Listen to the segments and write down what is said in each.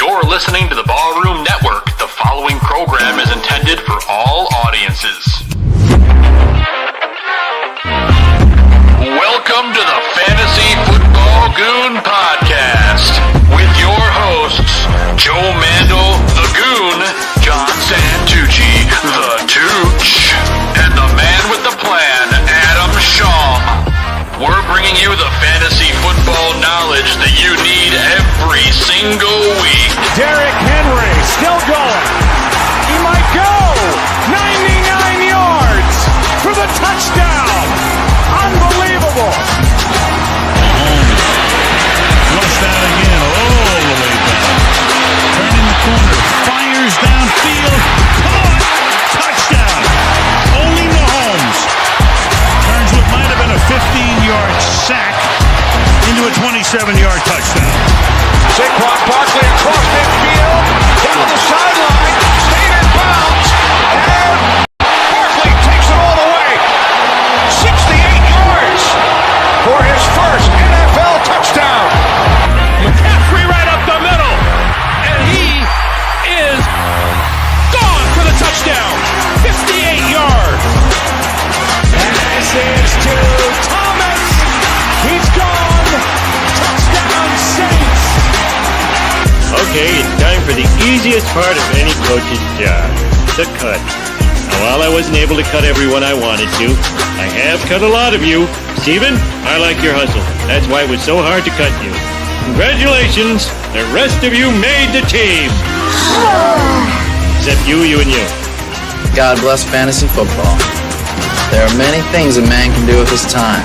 You're listening to the Ballroom Network. The following program is intended for all audiences. Welcome to the Fantasy Football Goon Podcast with your hosts, Joe Mandel, the Goon, John Santucci, the Tooch, and the man with the plan, Adam Shaw. We're bringing you the fantasy football knowledge that you need every single week. Derrick Henry still going. He might go. 99 yards for the touchdown. Unbelievable. Flushed out again, all the way back. Turning the corner, fires downfield. Caught. Touchdown. Only Mahomes turns what might have been a 15-yard sack into a 27-yard touchdown. Saquon Barkley across midfield, down the sideline, stayed in bounds, and Barkley takes it all the way. 68 yards for his first NFL touchdown. McCaffrey right up the middle, and he is gone for the touchdown. 58 yards. Pass is to Thomas. He's gone. Touchdown Saints. Okay, it's time for the easiest part of any coach's job, the cut. Now, while I wasn't able to cut everyone I wanted to, I have cut a lot of you. Steven, I like your hustle. That's why it was so hard to cut you. Congratulations, the rest of you made the team. Except you, and you. God bless fantasy football. There are many things a man can do with his time.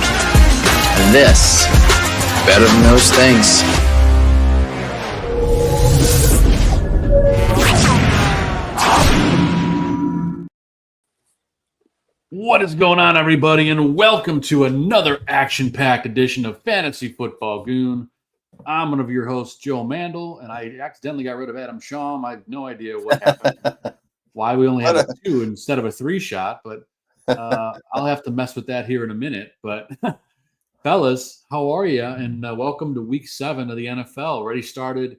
And this, better than those things. What is going on, everybody, and welcome to another action-packed edition of Fantasy Football Goon. I'm one of your hosts, Joe Mandel, and I accidentally got rid of Adam Shaw. I have no idea what happened, why we only have a 2 instead of a 3-shot, but I'll have to mess with that here in a minute. But, fellas, how are you? And welcome to Week 7 of the NFL. Already started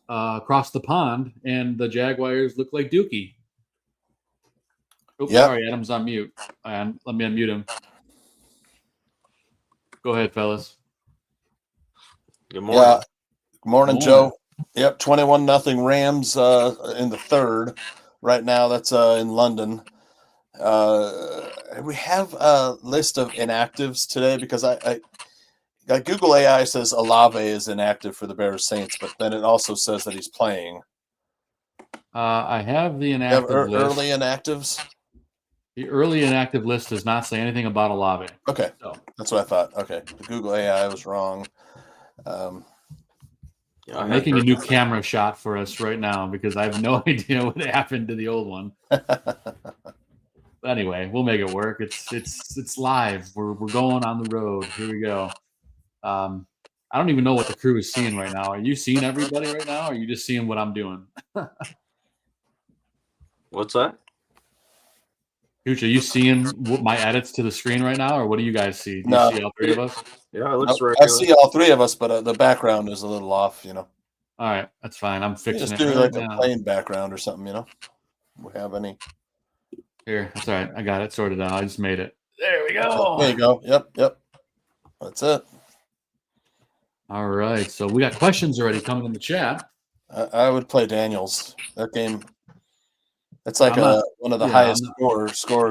across the pond, and the Jaguars look like Dookie. Oops, yep. Sorry, Adam's on mute. And let me unmute him. Go ahead, fellas. Good morning. Yeah. Good morning, Joe. Yep, 21-0 Rams in the third. Right now, that's in London. We have a list of inactives today because I Google AI says Olave is inactive for the Bears Saints, but then it also says that he's playing. I have the inactive list. Early inactives? The early inactive list does not say anything about Olave. Okay, so that's what I thought. Okay, the Google AI was wrong. I'm making a new camera shot for us right now because I have no idea what happened to the old one. Anyway, we'll make it work. It's live. We're going on the road. Here we go. I don't even know what the crew is seeing right now. Are you seeing everybody right now, or are you just seeing what I'm doing? What's that? Hooch, are you seeing my edits to the screen right now, or what do you guys see? Do you see all three of us? Yeah, it looks right. I see all three of us, but the background is a little off, All right, that's fine. I'm fixing just it. Just do like a plain background or something, We have any? Here, that's all right. I got it sorted out. I just made it. There we go. There you go. Yep. That's it. All right, so we got questions already coming in the chat. I would play Daniels. That game. It's like one of the highest score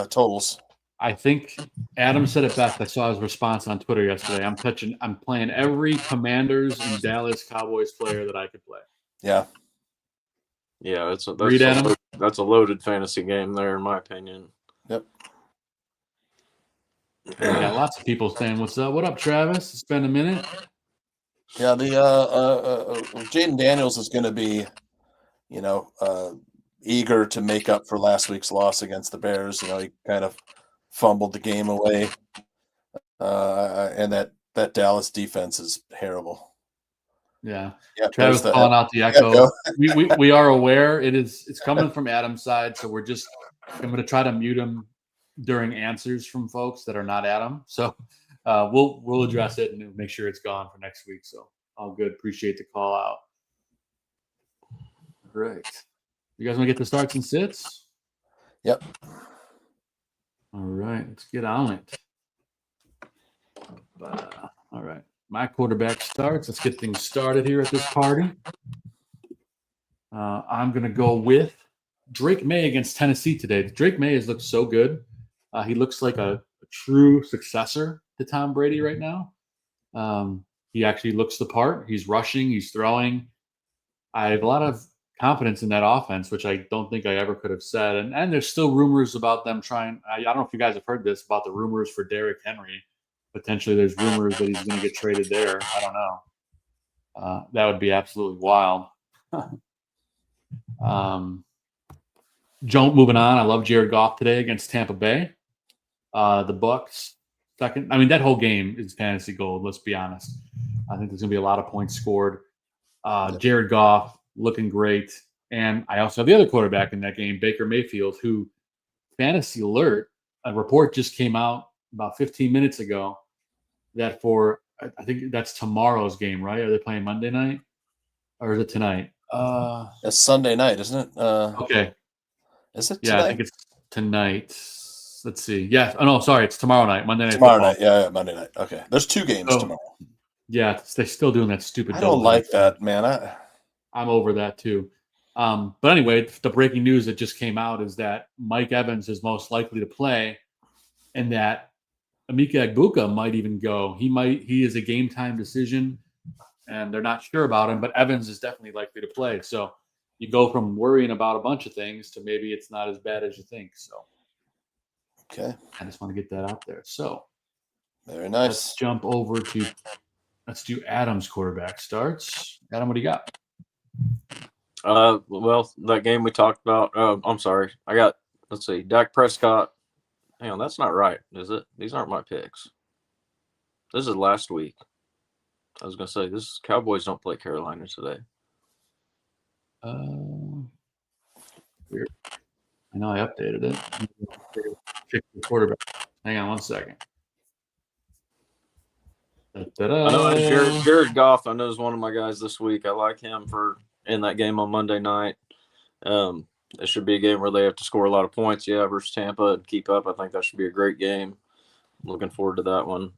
totals. I think Adam said it best. I saw his response on Twitter yesterday. I'm playing every Commanders and Dallas Cowboys player that I could play. Yeah. Yeah, that's a loaded fantasy game there, in my opinion. Yep. We got lots of people saying, "What's up? What up, Travis? It's been a minute." Yeah, the Jaden Daniels is going to be, eager to make up for last week's loss against the Bears. He kind of fumbled the game away, and that Dallas defense is terrible. Yeah, Travis calling out the echo. We are aware it's coming from Adam's side, so I'm going to try to mute him during answers from folks that are not Adam. So we'll address it and make sure it's gone for next week. So all good. Appreciate the call out. Great. You guys want to get the starts and sits? Yep. All right, let's get on it. All right, my quarterback starts. Let's get things started here at this party. I'm going to go with Drake May against Tennessee today. Drake May has looked so good. He looks like a true successor to Tom Brady right now. He actually looks the part. He's rushing. He's throwing. I have a lot of confidence in that offense, which I don't think I ever could have said. And there's still rumors about them trying. I don't know if you guys have heard this about the rumors for Derrick Henry. Potentially, there's rumors that he's going to get traded there. I don't know. That would be absolutely wild. Moving on. I love Jared Goff today against Tampa Bay. The Bucs second. I mean, that whole game is fantasy gold. Let's be honest. I think there's going to be a lot of points scored. Jared Goff looking great. And I also have the other quarterback in that game, Baker Mayfield, who fantasy alert, a report just came out about 15 minutes ago that I think that's tomorrow's game, right? Are they playing Monday night or is it tonight? It's Sunday night, isn't it? Okay. Is it tonight? Yeah, I think it's tonight. Let's see. Yeah. Oh, no, sorry. It's tomorrow night. Monday night. Tomorrow night. Yeah, Monday night. Okay. There's 2 games tomorrow. Yeah, they're still doing that stupid. I don't like that, man. I'm over that too. But anyway, the breaking news that just came out is that Mike Evans is most likely to play, and that Emeka Egbuka might even go. He is a game time decision, and they're not sure about him. But Evans is definitely likely to play. So you go from worrying about a bunch of things to maybe it's not as bad as you think. So okay, I just want to get that out there. So very nice. Let's jump over to. Let's do Adam's quarterback starts. Adam, what do you got? Well, that game we talked about. I'm sorry. Let's see. Dak Prescott. Hang on, that's not right, is it? These aren't my picks. This is last week. I was gonna say Cowboys don't play Carolina today. Weird. I know I updated it. Pick the quarterback. Hang on 1 second. I know Jared Goff, I know, is one of my guys this week. I like him in that game on Monday night. It should be a game where they have to score a lot of points, versus Tampa and keep up. I think that should be a great game. Looking forward to that one.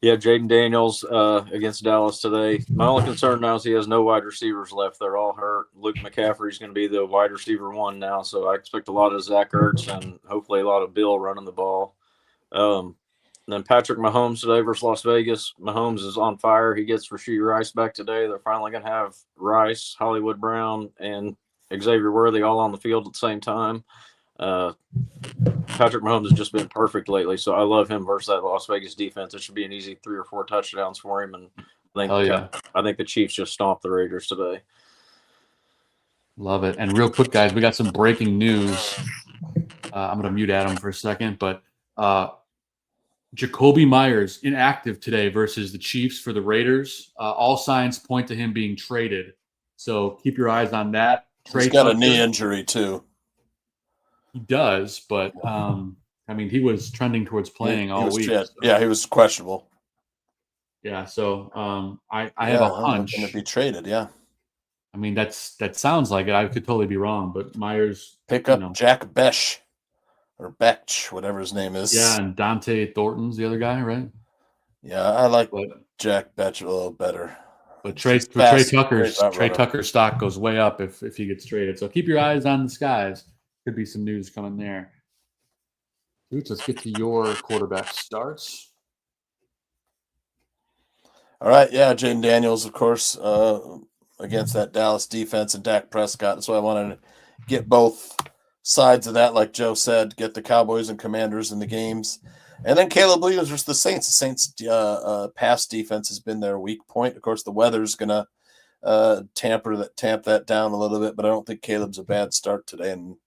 Jaden Daniels against Dallas today. My only concern now is he has no wide receivers left. They're all hurt. Luke McCaffrey's going to be the wide receiver 1 now, so I expect a lot of Zach Ertz and hopefully a lot of Bill running the ball. Then Patrick Mahomes today versus Las Vegas. Mahomes is on fire. He gets Rashee Rice back today. They're finally going to have Rice, Hollywood Brown, and Xavier Worthy all on the field at the same time. Patrick Mahomes has just been perfect lately, so I love him versus that Las Vegas defense. It should be an easy 3 or 4 touchdowns for him, and I think the Chiefs just stomped the Raiders today. Love it. And real quick, guys, we got some breaking news. I'm going to mute Adam for a second, but Jacoby Myers inactive today versus the Chiefs for the Raiders. All signs point to him being traded. So keep your eyes on that. He's got a knee injury too. He does, but he was trending towards playing all week. So. Yeah, he was questionable. Yeah, so I have a hunch. Going to be traded, yeah. I mean, that sounds like it. I could totally be wrong, but Myers pick up Jack Besh. Or Betch, whatever his name is. Yeah, and Dante Thornton's the other guy, right? Yeah, I like Jack Betch a little better. But Trey Tucker's stock goes way up if he gets traded. So keep your eyes on the skies. Could be some news coming there. Tooch, let's get to your quarterback starts. All right, yeah, Jaden Daniels, of course, against that Dallas defense and Dak Prescott. That's why I wanted to get both sides of that, like Joe said, get the Cowboys and Commanders in the games. And then Caleb Williams versus the Saints. The Saints' pass defense has been their weak point. Of course, the weather's going to tamp that down a little bit, but I don't think Caleb's a bad start today. And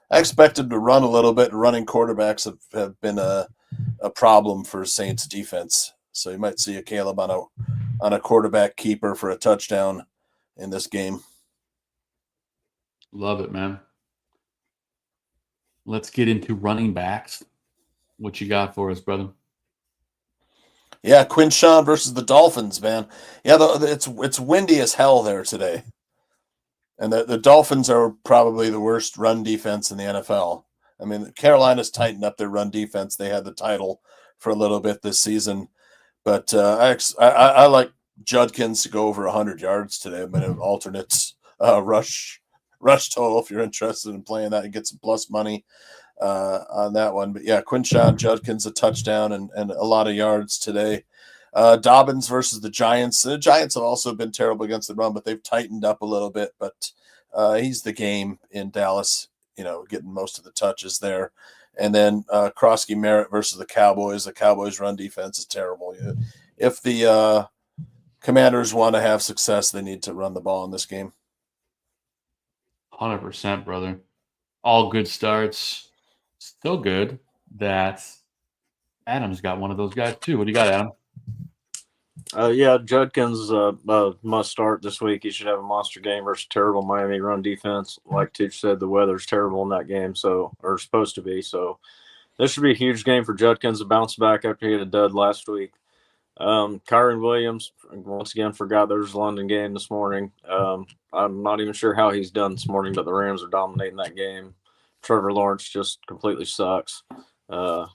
I expect him to run a little bit. Running quarterbacks have been a problem for Saints defense. So you might see a Caleb on a quarterback keeper for a touchdown in this game. Love it, man. Let's get into running backs. What you got for us, brother? Yeah, Quinshawn versus the Dolphins, man. Yeah, it's windy as hell there today. And the Dolphins are probably the worst run defense in the NFL. I mean, Carolina's tightened up their run defense. They had the title for a little bit this season. But I like Judkins to go over 100 yards today. I'm going to alternate rush total if you're interested in playing that and get some plus money on that one. But yeah, Quinshawn Judkins a touchdown and a lot of yards today. Dobbins versus the Giants. The Giants have also been terrible against the run, but they've tightened up a little bit. But he's the game in Dallas, getting most of the touches there. And then Krosky Merritt versus the Cowboys. The Cowboys' run defense is terrible. If the Commanders want to have success, they need to run the ball in this game. 100%, brother. All good starts. Still good that Adam's got one of those guys too. What do you got, Adam? Yeah, Judkins must start this week. He should have a monster game versus terrible Miami run defense. Like Tooch said, the weather's terrible in that game, or supposed to be. So this should be a huge game for Judkins to bounce back after he had a dud last week. Kyron Williams, once again, forgot there was a London game this morning. I'm not even sure how he's done this morning, but the Rams are dominating that game. Trevor Lawrence just completely sucks. I'm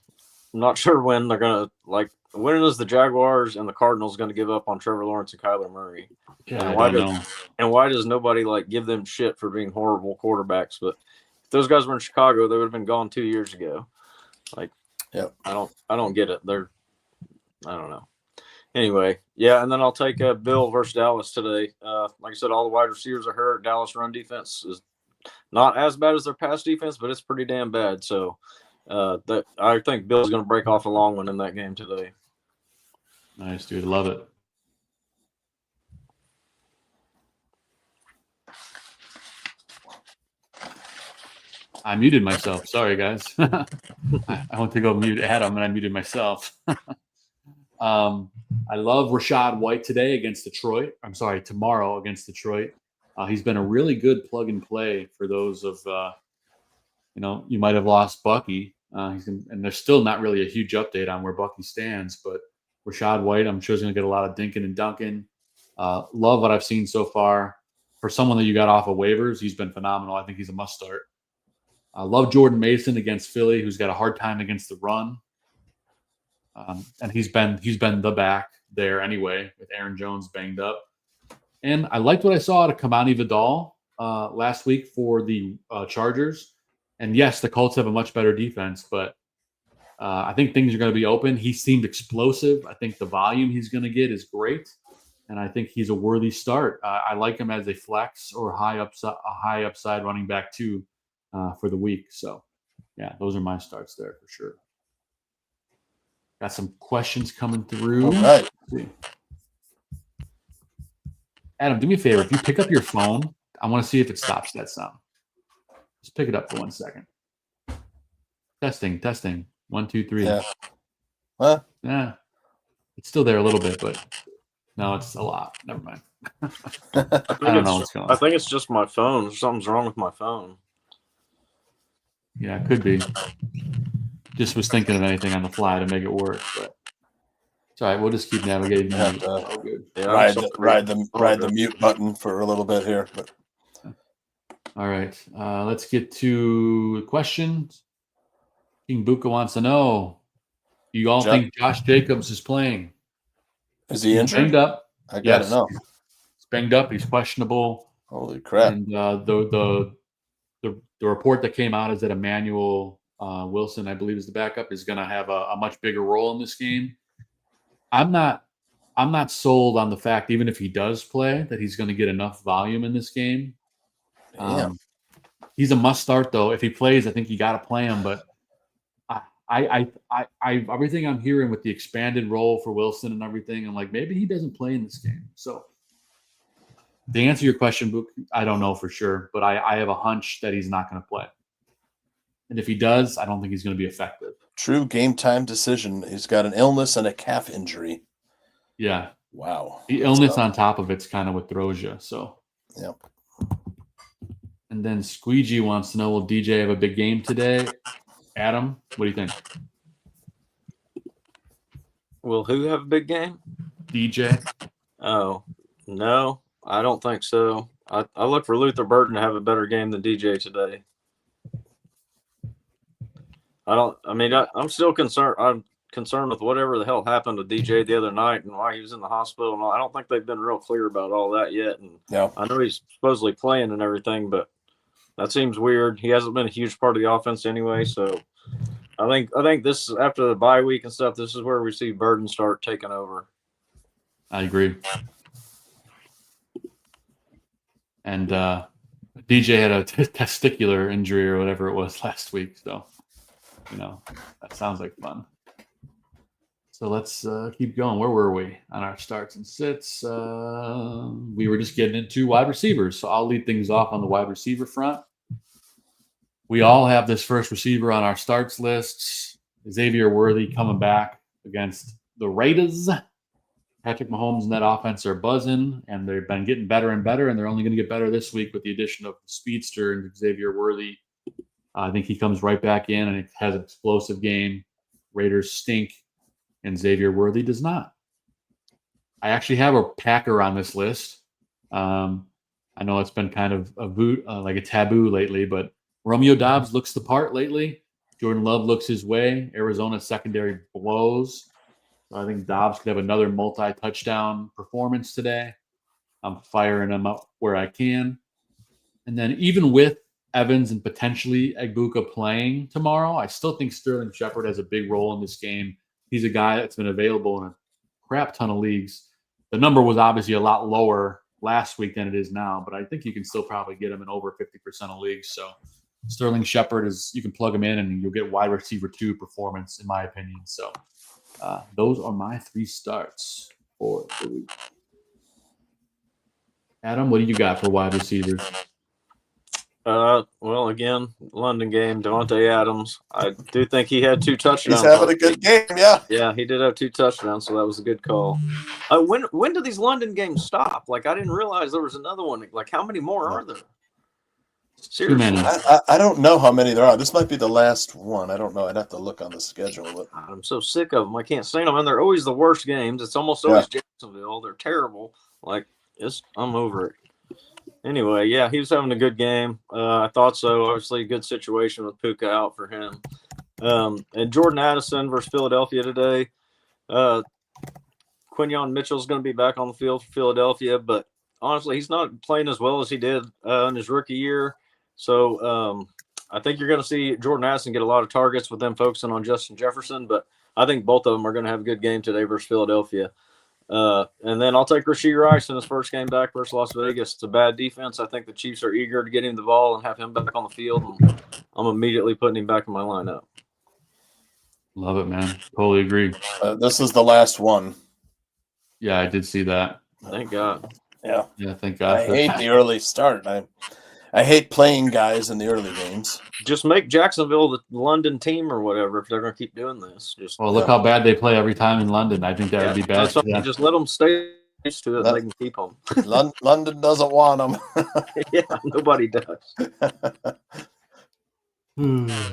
not sure when they're going to, when is the Jaguars and the Cardinals going to give up on Trevor Lawrence and Kyler Murray? Yeah, and why does nobody give them shit for being horrible quarterbacks? But if those guys were in Chicago, they would have been gone 2 years ago. Yep. I don't get it. I don't know. Anyway, yeah, and then I'll take Bill versus Dallas today. Like I said, all the wide receivers are hurt. Dallas run defense is not as bad as their pass defense, but it's pretty damn bad. So I think Bill's going to break off a long one in that game today. Nice, dude. Love it. I muted myself. Sorry, guys. I went to go mute Adam, and I muted myself. I love Rachaad White today against Detroit. I'm sorry, tomorrow against Detroit. He's been a really good plug and play for those of, you might have lost Bucky. And there's still not really a huge update on where Bucky stands, but Rachaad White, I'm sure, is going to get a lot of dinking and dunking. Love what I've seen so far. For someone that you got off of waivers, he's been phenomenal. I think he's a must start. I love Jordan Mason against Philly, who's got a hard time against the run. And he's been the back there anyway, with Aaron Jones banged up. And I liked what I saw out of Kamani Vidal last week for the Chargers. And yes, the Colts have a much better defense, but I think things are going to be open. He seemed explosive. I think the volume he's going to get is great, and I think he's a worthy start. I like him as a flex or a high upside running back too for the week. So, yeah, those are my starts there for sure. Got some questions coming through. All right. Adam, do me a favor. If you pick up your phone, I want to see if it stops that sound. Just pick it up for 1 second. Testing. 1, 2, 3. Yeah. What? Yeah. It's still there a little bit, but no, it's a lot. Never mind. I don't know what's going on. I think it's just my phone. Something's wrong with my phone. Yeah, it could be. Just was thinking of anything on the fly to make it work, but it's all right. We'll just keep navigating. Good. Yeah, ride the mute button for a little bit here. But. All right. Let's get to questions. King Buka wants to know, do you all think Josh Jacobs is playing? Is he injured? Banged up. I gotta know. He's banged up. He's questionable. Holy crap. And the report that came out is that Emmanuel Wilson, I believe is the backup, is going to have a much bigger role in this game. I'm not sold on the fact, even if he does play, that he's going to get enough volume in this game. He's a must start though. If he plays, I think you got to play him. But I everything I'm hearing with the expanded role for Wilson and everything, I'm like, maybe he doesn't play in this game. So to answer your question, Book, I don't know for sure, but I have a hunch that he's not going to play. And if he does, I don't think he's going to be effective. True game time decision. He's got an illness and a calf injury. Yeah. Wow. The illness on top of it's kind of what throws you. So. Yep. And then Squeegee wants to know, will DJ have a big game today? Adam, what do you think? Will who have a big game? DJ. Oh, no, I don't think so. I look for Luther Burton to have a better game than DJ today. I'm still concerned. I'm concerned with whatever the hell happened to DJ the other night and why he was in the hospital. And I don't think they've been real clear about all that yet. And I know he's supposedly playing and everything, but that seems weird. He hasn't been a huge part of the offense anyway. So I think this is after the bye week and stuff. This is where we see Burton start taking over. I agree. And DJ had a testicular injury or whatever it was last week. So, that sounds like fun. So let's keep going. Where were we on our starts and sits? We were just getting into wide receivers. So I'll lead things off on the wide receiver front. We all have this first receiver on our starts lists. Xavier Worthy coming back against the Raiders. Patrick Mahomes and that offense are buzzing, and they've been getting better and better, and they're only going to get better this week with the addition of the speedster and Xavier Worthy. I think he comes right back in and has an explosive game. Raiders stink, and Xavier Worthy does not. I actually have a Packer on this list. I know it's been kind of like a taboo lately, but Romeo Doubs looks the part lately. Jordan Love looks his way. Arizona's secondary blows. I think Dobbs could have another multi-touchdown performance today. I'm firing him up where I can. And then even with Evans and potentially Egbuka playing tomorrow, I still think Sterling Shepard has a big role in this game. He's a guy that's been available in a crap ton of leagues. The number was obviously a lot lower last week than it is now, but I think you can still probably get him in over 50% of leagues. So Sterling Shepard you can plug him in and you'll get wide receiver 2 performance, in my opinion. So those are my 3 starts for the week. Adam, what do you got for wide receivers? Well, again, London game, Devontae Adams. I do think he had 2 touchdowns. He's having a good game, yeah. Yeah, he did have 2 touchdowns, so that was a good call. When do these London games stop? Like, I didn't realize there was another one. Like, how many more are there? Seriously. I don't know how many there are. This might be the last one. I don't know. I'd have to look on the schedule. But I'm so sick of them. I can't stand them. And they're always the worst games. It's almost always Jacksonville. They're terrible. Like, I'm over it. Anyway, yeah, he was having a good game. I thought so. Obviously, a good situation with Puka out for him. And Jordan Addison versus Philadelphia today. Quinyon Mitchell's going to be back on the field for Philadelphia, but honestly, he's not playing as well as he did in his rookie year. So I think you're going to see Jordan Addison get a lot of targets with them focusing on Justin Jefferson, but I think both of them are going to have a good game today versus Philadelphia. And then I'll take Rashee Rice in his first game back versus Las Vegas. It's a bad defense. I think the Chiefs are eager to get him the ball and have him back on the field. And I'm immediately putting him back in my lineup. Love it, man. Totally agree. This is the last one. Yeah, I did see that. Thank God. Yeah. Yeah, thank God. I hate the early start. I hate playing guys in the early games. Just make Jacksonville the London team or whatever if they're going to keep doing this. Look how bad they play every time in London. I think that would be bad. Just let them stay used to it and they can keep them. London doesn't want them. Yeah, nobody does.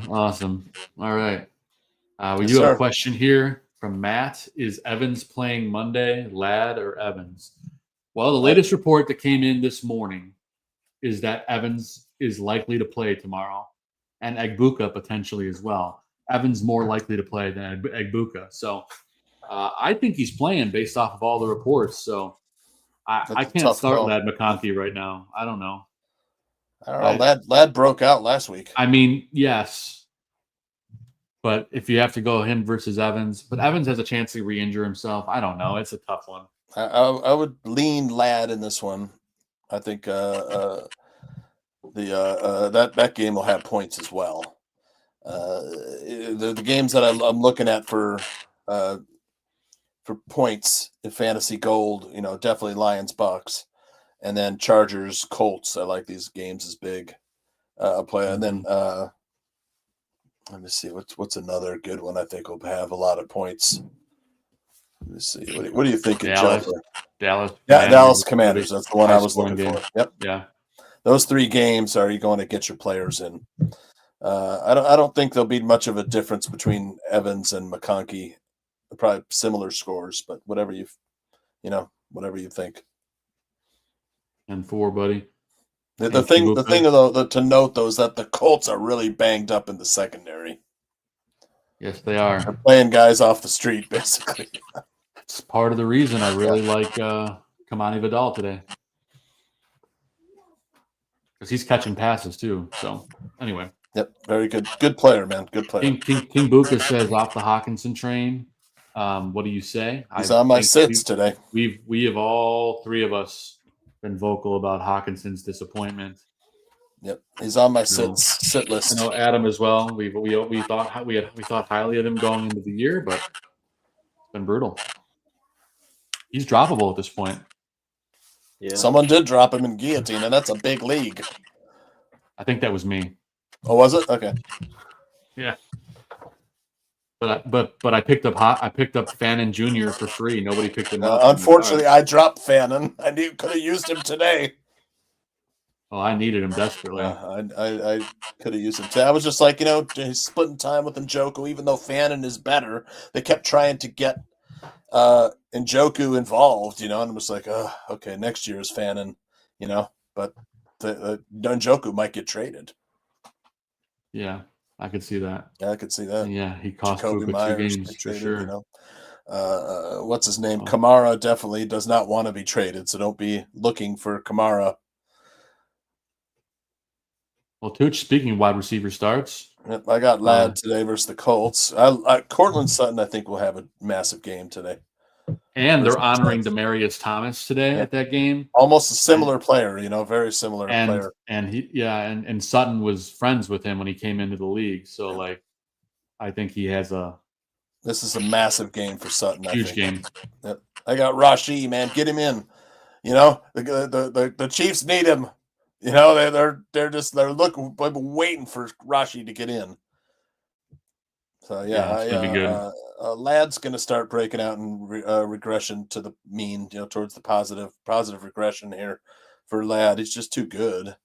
Awesome. All right. We do have a question here from Matt. Is Evans playing Monday, Ladd or Evans? Well, the latest report that came in this morning is that Evans is likely to play tomorrow and Egbuka potentially as well. Evans more likely to play than Egbuka. So I think he's playing based off of all the reports. So I can't start Ladd McConkey right now. I don't know. I don't know. Ladd broke out last week. I mean, yes. But if you have to go him versus Evans, but Evans has a chance to re-injure himself. I don't know. It's a tough one. I would lean Ladd in this one. I think that game will have points as well. The games that I'm looking at for points in fantasy gold, definitely Lions Bucks, and then Chargers Colts. I like these games as big play, and then let me see what's another good one I think will have a lot of points. Let me see. What do you think? Dallas Commanders. That's the one I was looking for. Yep. Yeah. Those 3 games are you going to get your players in? I don't think there'll be much of a difference between Evans and McConkey. Probably similar scores, but whatever you think. And 4, buddy. The thing though to note though is that the Colts are really banged up in the secondary. Yes, they are. They're playing guys off the street, basically. It's part of the reason I really like Kamani Vidal today. Because he's catching passes too. So anyway. Yep, very good. Good player, man. Good player. King Buka says off the Hawkinson train. What do you say? He's on my sits today. We have all three of us been vocal about Hawkinson's disappointment. Yep, he's on my sit list. I know Adam as well. We thought highly of him going into the year, but it's been brutal. He's droppable at this point. Yeah. Someone did drop him in guillotine, and that's a big league. I think that was me. Oh, was it? Okay. Yeah. But I picked up Fannin Jr. for free. Nobody picked him up. Unfortunately, I dropped Fannin. I could have used him today. Oh, I needed him desperately. I could have used him today. I was just like, he's splitting time with Njoku, even though Fannin is better. They kept trying to get Njoku involved, and I'm just like, oh, okay, next year is Fannin, but the Njoku might get traded. Yeah, I could see that. Yeah, I could see that. Yeah, he cost Buka 2 games for sure. What's his name? Kamara definitely does not want to be traded, so don't be looking for Kamara. Well, Tooch, speaking of wide receiver starts. Yep, I got Ladd today versus the Colts. Cortland Sutton, I think, will have a massive game today. And they're honoring Demaryius Thomas today at that game. Almost a similar player, very similar player. And Sutton was friends with him when he came into the league. So, I think he has This is a massive game for Sutton. Huge game. Yep. I got Rashi, man. Get him in. The Chiefs need him. They're waiting for Rashi to get in. So it's gonna be good. Ladd's going to start breaking out in regression to the mean, towards the positive regression here for Ladd. He's just too good,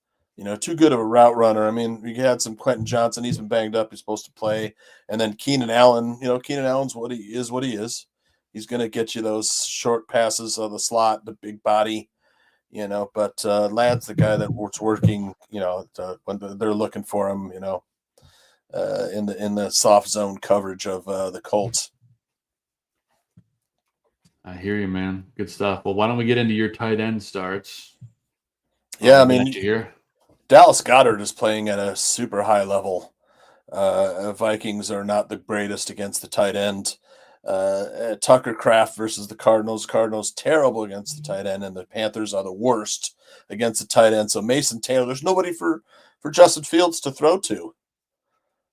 too good of a route runner. I mean, we had some Quentin Johnson. He's been banged up. He's supposed to play, and then Keenan Allen. Keenan Allen's what he is. He's going to get you those short passes of the slot, the big body. But Ladd's the guy that's working, when they're looking for him, in the soft zone coverage of the Colts. I hear you, man. Good stuff. Well, why don't we get into your tight end starts? Yeah, I mean, Dallas Goedert is playing at a super high level. Vikings are not the greatest against the tight end. Tucker Kraft versus the Cardinals. Cardinals terrible against the tight end, and the Panthers are the worst against the tight end. So Mason Taylor, there's nobody for Justin Fields to throw to.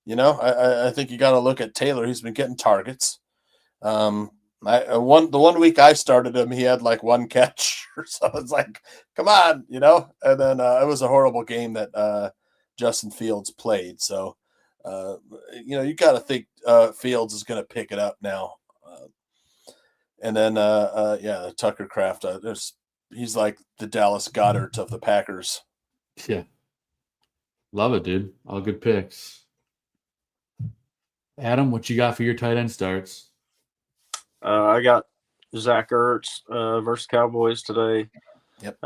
I think you got to look at Taylor. He's been getting targets. The 1 week I started him, he had like one catch, so it's like, come on, And then it was a horrible game that Justin Fields played. So you got to think Fields is going to pick it up now. And then Tucker Kraft. He's like the Dallas Goedert of the Packers. Yeah, love it, dude. All good picks. Adam, what you got for your tight end starts? I got Zach Ertz versus Cowboys today. Yep.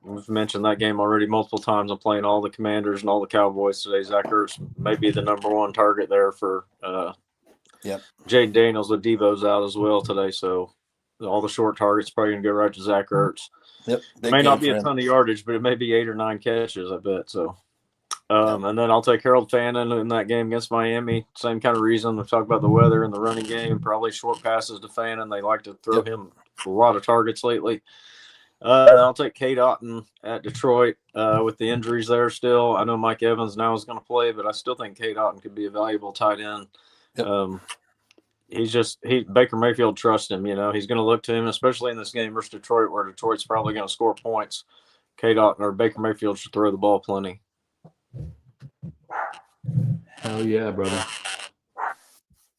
We've mentioned that game already multiple times. I'm playing all the Commanders and all the Cowboys today. Zach Ertz may be the number one target there for Jaden Daniels. With Devo's out as well today, so all the short targets probably going to go right to Zach Ertz. Yep. It may not be a ton of yardage, but it may be 8 or 9 catches, I bet. So. And then I'll take Harold Fannin in that game against Miami. Same kind of reason. We talk about the weather and the running game. Probably short passes to Fannin. They like to throw him a lot of targets lately. I'll take Kate Otten at Detroit with the injuries there still. I know Mike Evans now is going to play, but I still think Kate Otten could be a valuable tight end. Yep. Baker Mayfield trusts him. He's going to look to him, especially in this game versus Detroit, where Detroit's probably going to score points. Kate Otten or Baker Mayfield should throw the ball plenty. Hell yeah, brother.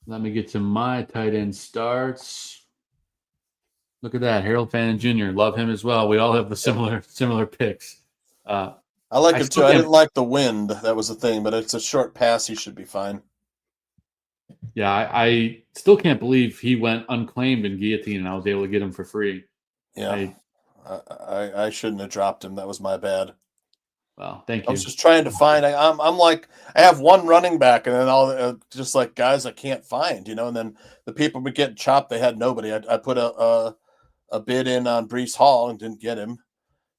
Let me get to my tight end starts. Look at that. Harold Fannin Jr. Love him as well. We all have the similar picks. I like him too. I didn't like the wind. That was the thing, but it's a short pass. He should be fine. Yeah, I still can't believe he went unclaimed in guillotine and I was able to get him for free. Yeah. I shouldn't have dropped him. That was my bad. Well, thank I you. was just trying to find. I'm like, I have one running back, and then all just like guys I can't find, And then the people would get chopped. They had nobody. I put a bid in on Brees Hall and didn't get him.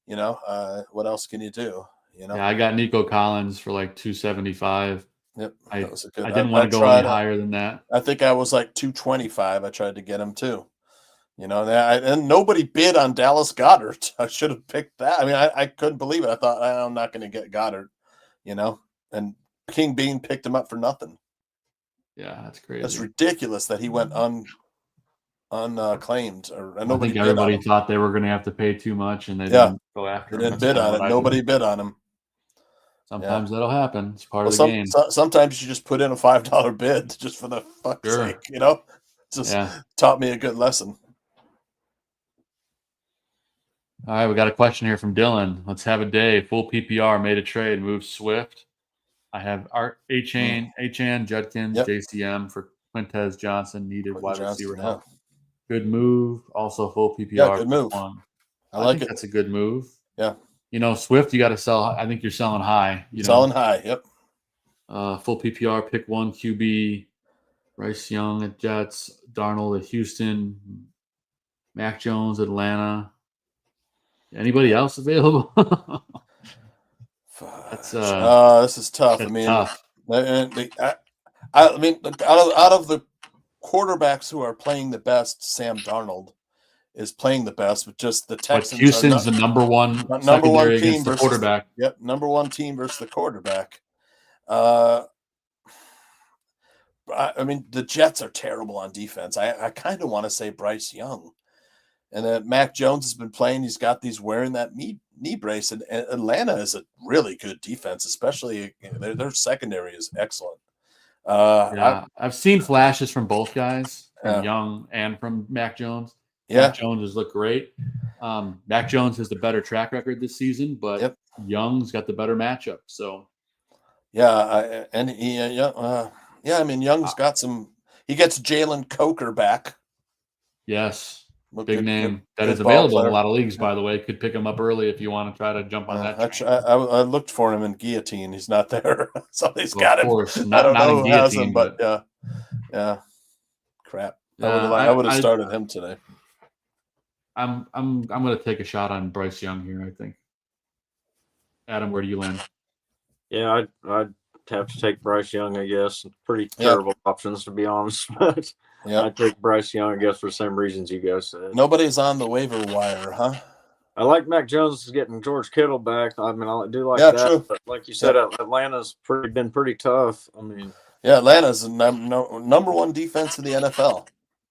What else can you do? Yeah, I got Nico Collins for like 275. Yep, I that was a good. didn't want to go any higher than that. I think I was like 225. I tried to get him too. And nobody bid on Dallas Goedert. I should have picked that. I mean, I couldn't believe it. I thought I'm not going to get Goddard, and King Bean picked him up for nothing. Yeah, that's crazy. That's ridiculous that he went unclaimed. I think everybody thought they were going to have to pay too much, and they didn't go after him. They didn't bid on it. Nobody bid on him. Sometimes that'll happen. It's part of the game. Sometimes you just put in a $5 bid just for the fuck's sake, Just taught me a good lesson. All right, we got a question here from Dylan. Let's have a day. Full PPR, made a trade, moved Swift. I have Achane, Judkins, JCM for Quintez Johnson, needed wide receiver help. Good move. Also full PPR. Yeah, good move. I like it. That's a good move. Yeah. Swift, you got to sell. I think you're selling high. Selling high, yep. Full PPR, pick 1 QB. Bryce Young at Jets, Darnold at Houston, Mac Jones, Atlanta. Anybody else available? This is tough. I mean, tough. I mean, out of the quarterbacks who are playing the best, Sam Darnold is playing the best, but just the Texans. But Houston's the number one team versus the quarterback. Yep, number one team versus the quarterback. I mean, the Jets are terrible on defense. I kind of want to say Bryce Young. And then Mac Jones has been playing. He's got these wearing that knee brace. And Atlanta is a really good defense, especially their secondary is excellent. I've seen flashes from both guys, from Young and from Mac Jones. Mac Jones has looked great. Mac Jones has the better track record this season, but Young's got the better matchup. So, I mean, Young's got some. He gets Jalen Coker back. Yes. Big name that is available in a lot of leagues, by the way. Could pick him up early if you want to try to jump on that train. I looked for him in Guillotine. He's not there. Somebody's got him. Of course. I don't know who has him, but yeah. Crap. I would have started him today. I'm going to take a shot on Bryce Young here, I think. Adam, where do you land? Yeah, I'd have to take Bryce Young, I guess. Pretty terrible options, to be honest. But I'd take Bryce Young, I guess, for the same reasons you guys said. Nobody's on the waiver wire, huh? I like Mac Jones getting George Kittle back. I mean, I do like that. True. But like you said, Atlanta's been pretty tough. I mean, Atlanta's number one defense in the NFL.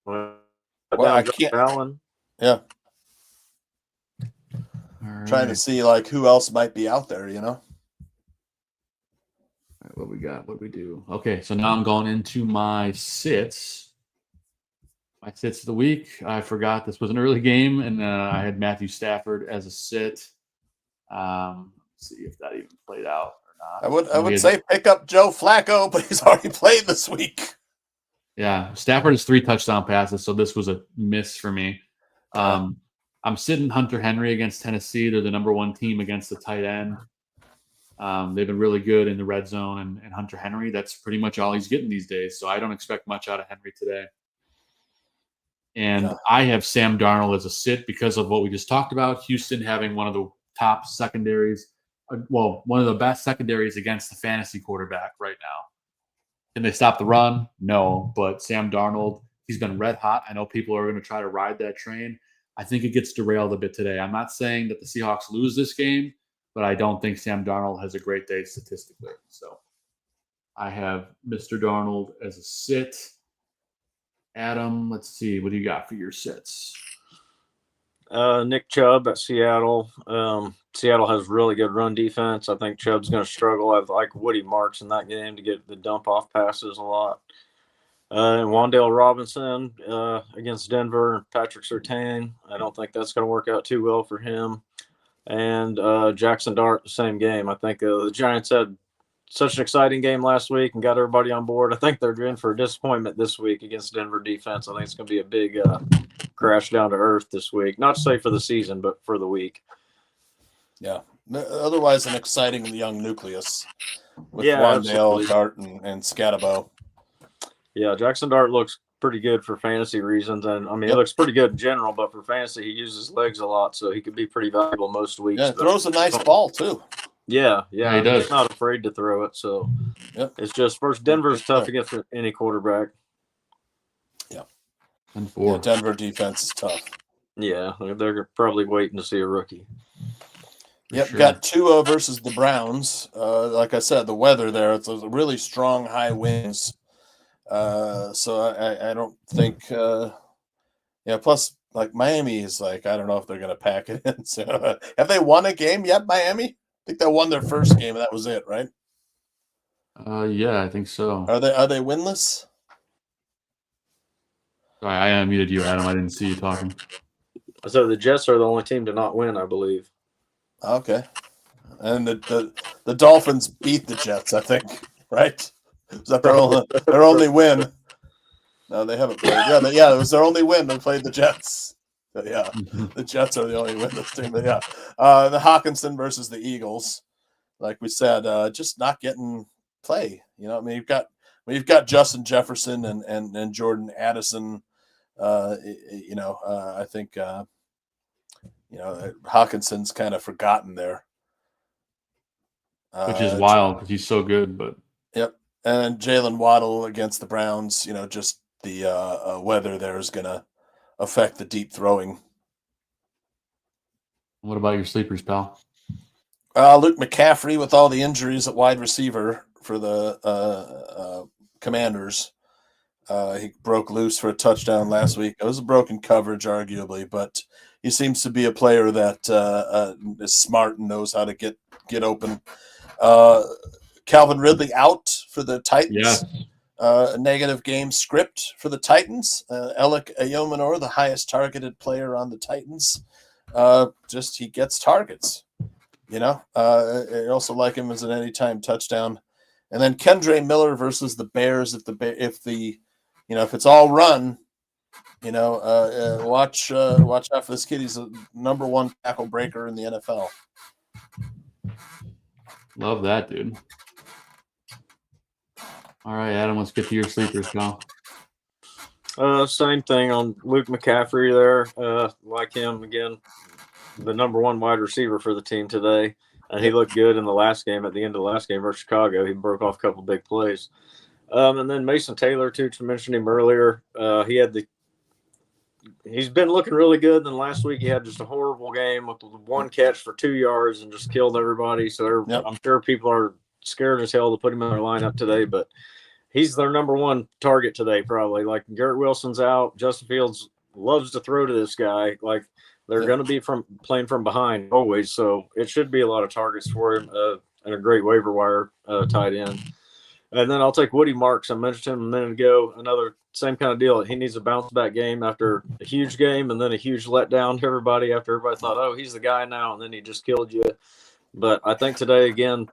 I can't. Allen. Yeah. Right. Trying to see who else might be out there, All right, what we got? What do we do? Okay, so now I'm going into my sits. My sits of the week. I forgot this was an early game, and I had Matthew Stafford as a sit. Let's see if that even played out or not. I would say pick up Joe Flacco, but he's already played this week. Yeah, Stafford has 3 touchdown passes, so this was a miss for me. I'm sitting Hunter Henry against Tennessee. They're the number 1 team against the tight end. They've been really good in the red zone, and Hunter Henry, that's pretty much all he's getting these days. So I don't expect much out of Henry today. And I have Sam Darnold as a sit because of what we just talked about. Houston having one of the top secondaries, one of the best secondaries against the fantasy quarterback right now. Can they stop the run? No, but Sam Darnold, he's been red hot. I know people are going to try to ride that train. I think it gets derailed a bit today. I'm not saying that the Seahawks lose this game, but I don't think Sam Darnold has a great day statistically. So I have Mr. Darnold as a sit. Adam, let's see. What do you got for your sits? Nick Chubb at Seattle. Seattle has really good run defense. I think Chubb's going to struggle. I like Woody Marks in that game to get the dump off passes a lot. And Wan'Dale Robinson against Denver, Patrick Surtain. I don't think that's going to work out too well for him. And Jackson Dart, the same game. I think the Giants had such an exciting game last week and got everybody on board. I think they're in for a disappointment this week against Denver defense. I think it's going to be a big crash down to earth this week. Not to say for the season, but for the week. Yeah. Otherwise, an exciting young nucleus with Yeah, Wandale, absolutely. Dart, and Scatabo. Yeah, Jackson Dart looks pretty good for fantasy reasons, and I mean, he Yep. looks pretty good in general. But for fantasy, he uses legs a lot, so he could be pretty valuable most weeks. Yeah, but throws a nice ball too. yeah, Yeah, he does. he's not afraid to throw it. So Yep. it's just first Denver's tough against any quarterback. And Yeah, 4. Denver defense is tough. Yeah, they're probably waiting to see a rookie. Yep, sure. got Tua versus the Browns. Like I said, the weather there, it's a really strong high winds. So I don't think plus like Miami is like, I don't know if they're gonna pack it in. So have they won a game yet, Miami? I think they won their first game and that was it, right? Yeah, I think so. Are they winless? Sorry, I unmuted you, Adam. I didn't see you talking. So the Jets are the only team to not win, I believe. Okay. And the Dolphins beat the Jets, I think, right? Is that their only win? No, they haven't played. Yeah, it was their only win. They played the Jets. So, yeah, the Jets are the only winless team. But yeah, the Hawkinson versus the Eagles. Like we said, just not getting play. You know, I mean, you've got Justin Jefferson and Jordan Addison. I think Hawkinson's kind of forgotten there, Which is wild because he's so good. But yep, and Jalen Waddle against the Browns. Just the weather there is going to affect the deep throwing. what about your sleepers, pal? Luke McCaffrey with all the injuries at wide receiver for the Commanders. He broke loose for a touchdown last week. It was a broken coverage, arguably, but he seems to be a player that is smart and knows how to get open. Calvin Ridley out for the Titans. Yeah. A negative game script for the Titans. Alec Ayomanor, the highest targeted player on the Titans. He gets targets. I also like him as an anytime touchdown. And then Kendre Miller versus the Bears. If it's all run, watch out for this kid. He's the number 1 tackle breaker in the NFL. Love that, dude. All right, Adam, let's get to your sleepers, pal. Same thing on Luke McCaffrey there. Like him again, the number 1 wide receiver for the team today. And he looked good in the last game. At the end of the last game versus Chicago, he broke off a couple big plays. And then Mason Taylor, too, to mention him earlier. He's been looking really good. Then last week he had just a horrible game with 1 catch for 2 yards and just killed everybody. So I'm sure people are scared as hell to put him in their lineup today. But he's their number 1 target today, probably. Like Garrett Wilson's out. Justin Fields loves to throw to this guy. Like they're going to be playing from behind always. So it should be a lot of targets for him and a great waiver wire tight end. And then I'll take Woody Marks. I mentioned him a minute ago. Another same kind of deal. He needs a bounce back game after a huge game and then a huge letdown to everybody after everybody thought, oh, he's the guy now. And then he just killed you. But I think today, again,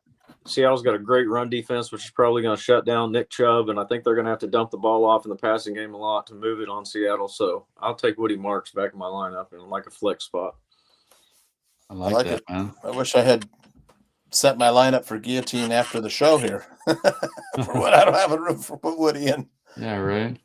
Seattle's got a great run defense, which is probably going to shut down Nick Chubb. And I think they're going to have to dump the ball off in the passing game a lot to move it on Seattle. So I'll take Woody Marks back in my lineup in like a flex spot. I like that, it, man. I wish I had set my lineup for guillotine after the show here. For what I don't have a room for put Woody in. Yeah, right.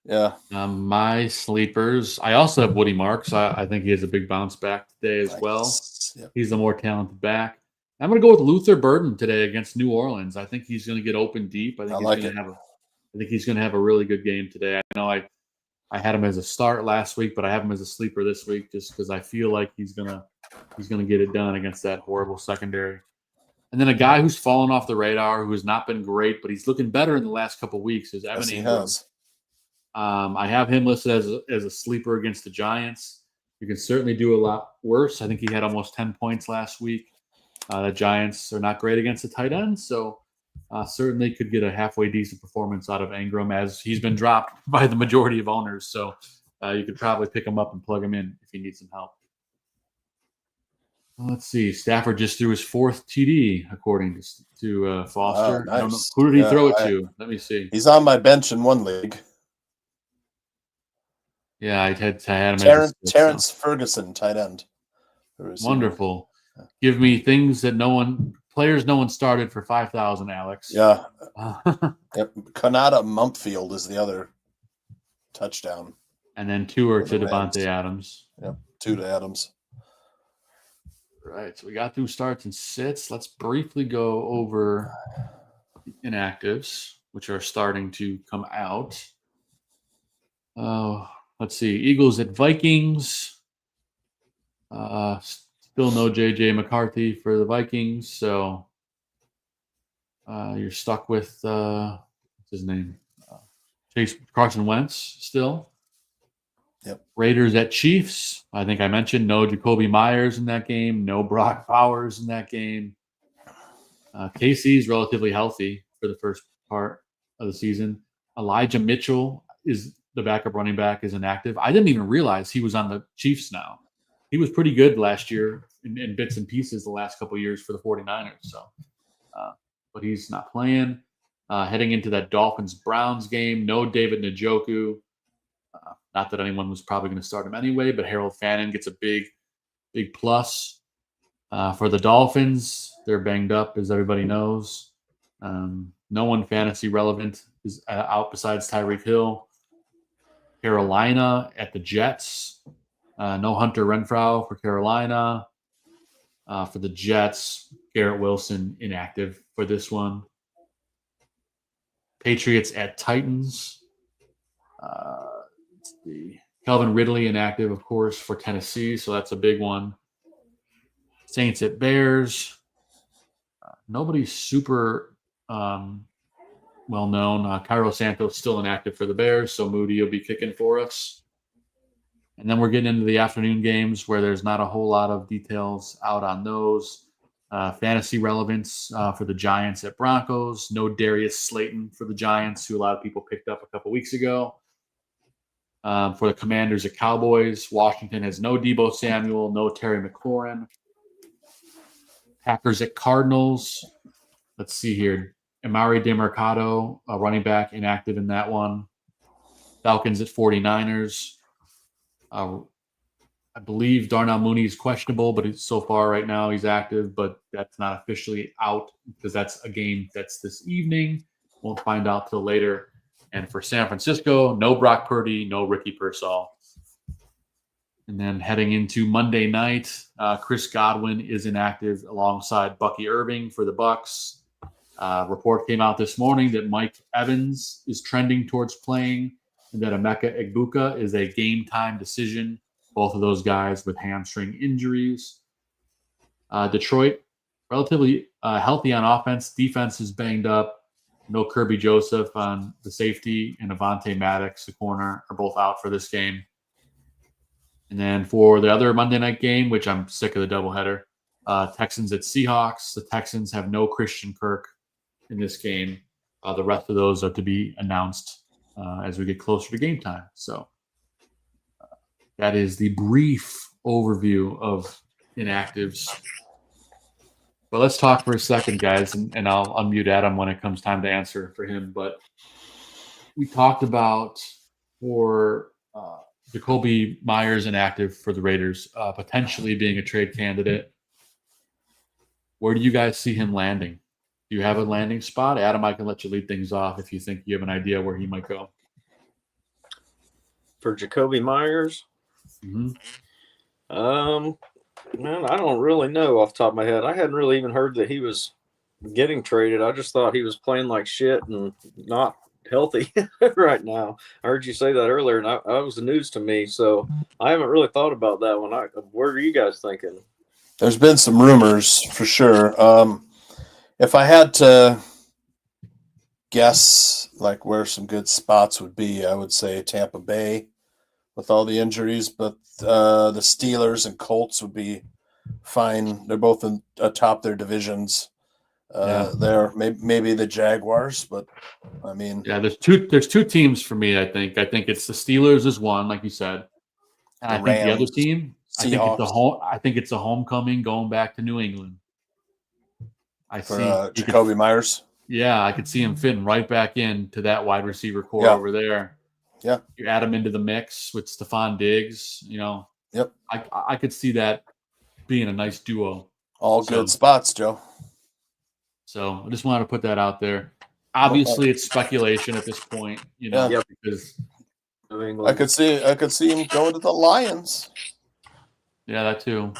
Yeah. My sleepers. I also have Woody Marks. I think he has a big bounce back today as well. Yep. He's the more talented back. I'm going to go with Luther Burden today against New Orleans. I think he's going to get open deep. I think he's going to have a really good game today. I know I had him as a start last week, but I have him as a sleeper this week just because I feel like he's going to get it done against that horrible secondary. And then a guy who's fallen off the radar, who has not been great, but he's looking better in the last couple of weeks, is Evan Ingram. I have him listed as a sleeper against the Giants. You can certainly do a lot worse. I think he had almost 10 points last week. The Giants are not great against the tight end, so certainly could get a halfway decent performance out of Ingram, as he's been dropped by the majority of owners. So you could probably pick him up and plug him in if you need some help. Let's see. Stafford just threw his 4th TD, according to Foster. Nice. I don't know. Who did he throw it to? Let me see. He's on my bench in one league. Yeah, I had him. Terrence Ferguson, tight end. Wonderful. Give me things that players no one started for 5,000, Alex. Yeah. Yep. Kanata Mumpfield is the other touchdown. And then 2 are to For the Rams. Devontae Adams. Yep. 2 to Adams. Right. So we got through starts and sits. Let's briefly go over the inactives, which are starting to come out. Let's see. Eagles at Vikings. Still no J.J. McCarthy for the Vikings. So you're stuck with, what's his name? Carson Wentz still. Yep. Raiders at Chiefs. I think I mentioned no Jacoby Myers in that game. No Brock Bowers in that game. KC's relatively healthy for the first part of the season. Elijah Mitchell is the backup running back, is inactive. I didn't even realize he was on the Chiefs now. He was pretty good last year in bits and pieces the last couple of years for the 49ers. So, but he's not playing. Heading into that Dolphins-Browns game, no David Njoku. Not that anyone was probably going to start him anyway, but Harold Fannin gets a big plus. For the Dolphins, they're banged up, as everybody knows. No one fantasy relevant is out besides Tyreek Hill. Carolina at the Jets. No Hunter Renfrow for Carolina. For the Jets, Garrett Wilson inactive for this one. Patriots at Titans. Calvin Ridley inactive, of course, for Tennessee, so that's a big one. Saints at Bears. Nobody's super well known. Cairo Santos still inactive for the Bears, so Moody will be kicking for us. And then we're getting into the afternoon games where there's not a whole lot of details out on those. Fantasy relevance for the Giants at Broncos. No Darius Slayton for the Giants, who a lot of people picked up a couple weeks ago. For the Commanders at Cowboys, Washington has no Deebo Samuel, no Terry McLaurin. Packers at Cardinals. Let's see here. Amari DeMarcado, a running back, inactive in that one. Falcons at 49ers. I believe Darnell Mooney is questionable, but so far right now he's active, but that's not officially out because that's a game that's this evening. Won't find out till later. And for San Francisco, no Brock Purdy, no Ricky Pearsall. And then heading into Monday night, Chris Godwin is inactive alongside Bucky Irving for the Bucs. Report came out this morning that Mike Evans is trending towards playing and that Emeka Egbuka is a game-time decision. Both of those guys with hamstring injuries. Detroit, relatively healthy on offense. Defense is banged up. No Kirby Joseph on the safety, and Avonte Maddox, the corner, are both out for this game. And then for the other Monday night game, which I'm sick of the doubleheader, Texans at Seahawks. The Texans have no Christian Kirk in this game. The rest of those are to be announced as we get closer to game time. So that is the brief overview of inactives. But let's talk for a second, guys, and I'll unmute Adam when it comes time to answer for him. But we talked about for Jacoby Myers inactive for the Raiders, potentially being a trade candidate. Where do you guys see him landing? Do you have a landing spot? Adam, I can let you lead things off if you think you have an idea where he might go. For Jacoby Myers? Mm-hmm. Man, I don't really know off the top of my head. I hadn't really even heard that he was getting traded. I just thought he was playing like shit and not healthy right now. I heard you say that earlier, and that was the news to me. So I haven't really thought about that one. What are you guys thinking? There's been some rumors for sure. If I had to guess like where some good spots would be, I would say Tampa Bay with all the injuries, but the Steelers and Colts would be fine. They're both atop their divisions. There, maybe the Jaguars, but I mean, yeah, there's two teams for me. I think it's the Steelers is one, like you said, and I think the other team, I think it's a homecoming going back to New England. I see Jacoby Myers. Yeah, I could see him fitting right back into that wide receiver core over there. Yeah, you add him into the mix with Stephon Diggs. You know, yep. I could see that being a nice duo All good spots, Joe. So I just wanted to put that out there. Obviously, it's speculation at this point, because I could see him going to the Lions. Yeah, that too.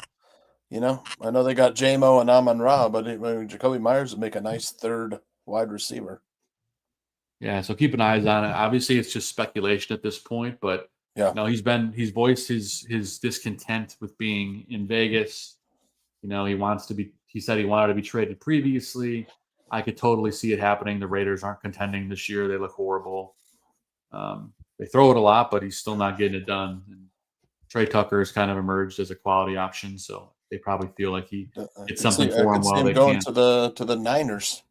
I know they got J-Mo and Amon-Ra, but Jacoby Myers would make a nice third wide receiver. Yeah, so keep an eye on it. Obviously, it's just speculation at this point, but he's voiced his discontent with being in Vegas. He said he wanted to be traded previously. I could totally see it happening. The Raiders aren't contending this year. They look horrible. They throw it a lot, but he's still not getting it done. And Trey Tucker has kind of emerged as a quality option, so they probably feel like it's something for him while they going can. to the Niners.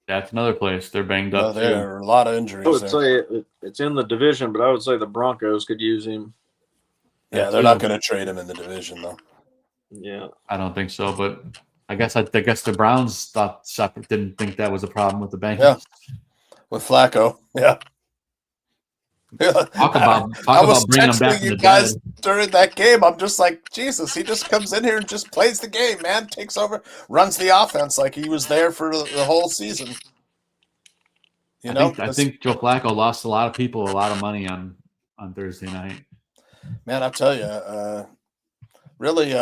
That's another place. They're banged up. There are a lot of injuries. I would say it's in the division, but I would say the Broncos could use him. Yeah, they're not going to trade him in the division, though. Yeah, I don't think so, but I guess the Browns didn't think that was a problem with the Bengals. Yeah, with Flacco. Yeah. Talk about bringing him back to the guys dead. during that game. I'm just like, Jesus, he just comes in here and just plays the game, man. Takes over, runs the offense like he was there for the whole season. I think Joe Flacco lost a lot of people a lot of money on Thursday night. Man, I'll tell you, really, he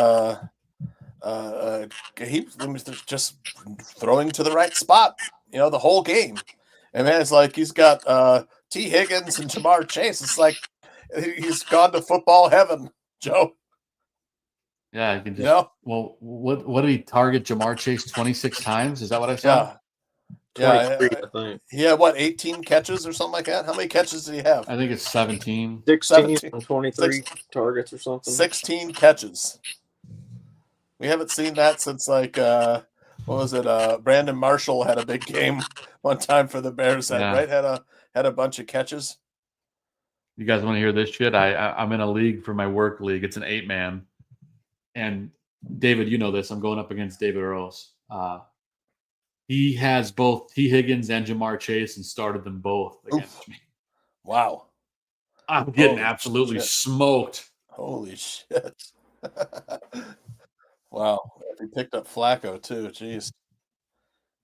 was just throwing to the right spot, the whole game. And man, it's like he's got T. Higgins and Jamar Chase. It's like he's gone to football heaven, Joe. Yeah, you can just. Well, what did he target Jamar Chase 26 times? Is that what I saw? Yeah. 23, I think. He had 18 catches or something like that? How many catches did he have? I think it's 17. 16 and 23 targets or something. 16 catches. We haven't seen that since what was it? Brandon Marshall had a big game one time for the Bears. Right? Had a bunch of catches. You guys want to hear this shit? I'm in a league for my work league. It's an 8-man. And David, you know this. I'm going up against David Earls. He has both T. Higgins and Jamar Chase and started them both against me. Wow. I'm getting absolutely smoked. Holy shit. Wow. He picked up Flacco too. Jeez.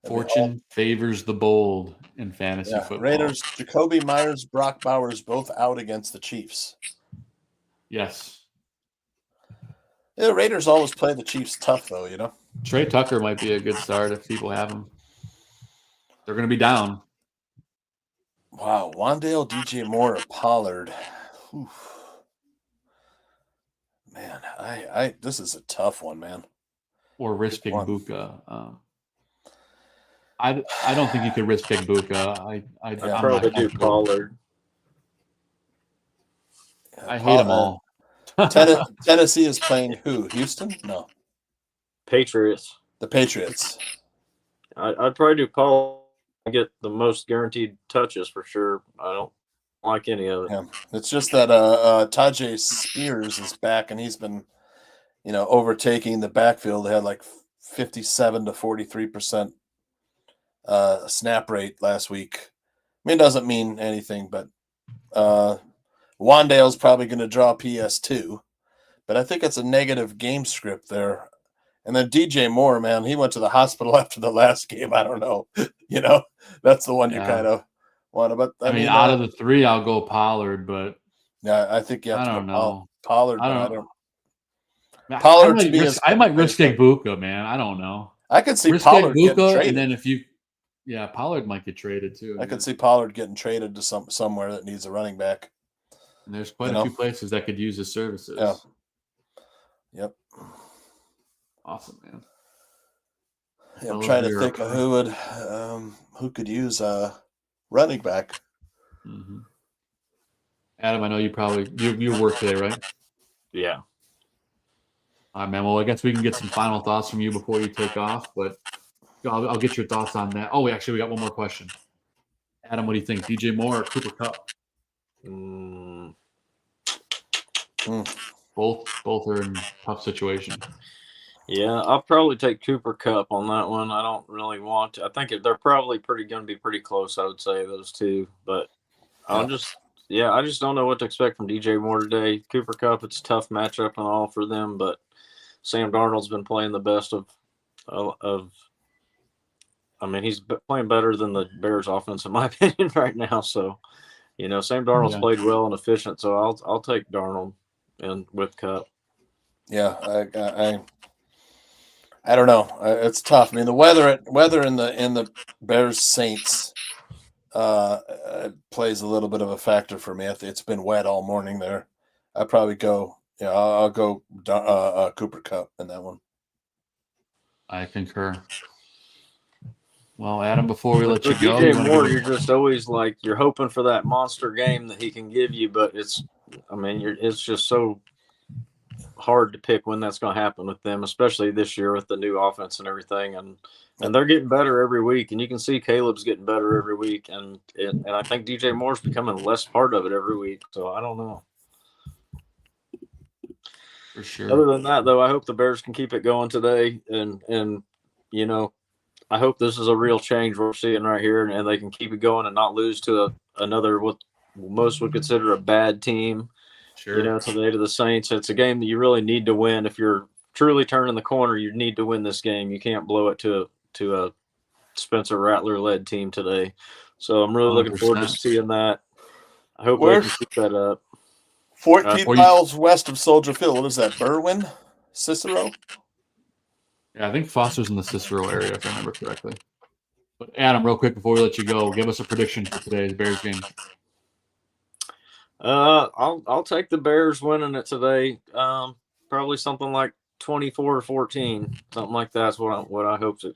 Fortune favors the bold in fantasy football. Raiders, Jacoby Myers, Brock Bowers both out against the Chiefs. Yes. Yeah, the Raiders always play the Chiefs tough, though, Trey Tucker might be a good start if people have him. They're going to be down. Wow. Wandale, DJ Moore, Pollard. Oof. Man, this is a tough one, man. Or risk Buka. I don't think you could risk Buka. I'd probably do Pollard. I hate them all. Tennessee is playing who? Houston? No. Patriots. The Patriots. I'd probably do Pollard and get the most guaranteed touches for sure. I don't like any of it. Yeah. It's just that Tajay Spears is back, and he's been, overtaking the backfield. They had like 57 to 43% snap rate last week. I mean, it doesn't mean anything, but Wandale's probably going to draw PS2, but I think it's a negative game script there. And then DJ Moore, man, he went to the hospital after the last game. I don't know. That's the one you kind of want to. But I mean, out of the three, I'll go Pollard, but yeah, I think you have to go Pollard. I don't. Pollard I might risk Buka, man. I don't know. I could see risk Pollard Buka, getting traded. and then Pollard might get traded too. I could see Pollard getting traded to somewhere that needs a running back. And there's quite a few places that could use his services. Yeah. Yep. Awesome, man. Yeah, I'm trying to think of who could use a running back. Mm-hmm. Adam, I know you work today, right? Yeah. All right, man. Well, I guess we can get some final thoughts from you before you take off, but I'll get your thoughts on that. Oh, we got one more question. Adam, what do you think? DJ Moore or Cooper Kupp? Both are in tough situation. Yeah, I'll probably take Cooper Kupp on that one. I don't really want to. I think they're probably going to be pretty close, I would say, those two. But I just don't know what to expect from DJ Moore today. Cooper Kupp, it's a tough matchup and all for them, but Sam Darnold's been playing the best of. I mean, he's playing better than the Bears' offense, in my opinion, right now. So, Sam Darnold's played well and efficient. So I'll take Darnold and with Cup. Yeah, I don't know. It's tough. I mean, the weather in the Bears Saints plays a little bit of a factor for me. It's been wet all morning there. I probably go. Yeah, I'll go Cooper Cup in that one. I concur. Well, Adam, before we let you With go, DJ Moore, you're just always like you're hoping for that monster game that he can give you, but it's just so hard to pick when that's going to happen with them, especially this year with the new offense and everything, and they're getting better every week, and you can see Caleb's getting better every week, and I think DJ Moore's becoming less part of it every week. So I don't know. For sure. Other than that, though, I hope the Bears can keep it going today, and I hope this is a real change we're seeing right here, and they can keep it going and not lose to another what most would consider a bad team. Sure. Today to the Saints. It's a game that you really need to win. If you're truly turning the corner, you need to win this game. You can't blow it to a Spencer Rattler-led team today. So I'm really looking forward to seeing that. I hope we can keep that up. 14 miles west of Soldier Field. What is that, Berwyn? Cicero? Yeah, I think Foster's in the Cicero area, if I remember correctly. But Adam, real quick before we let you go, give us a prediction for today's Bears game. I'll take the Bears winning it today. Probably something like 24-14, something like that's what I hope to.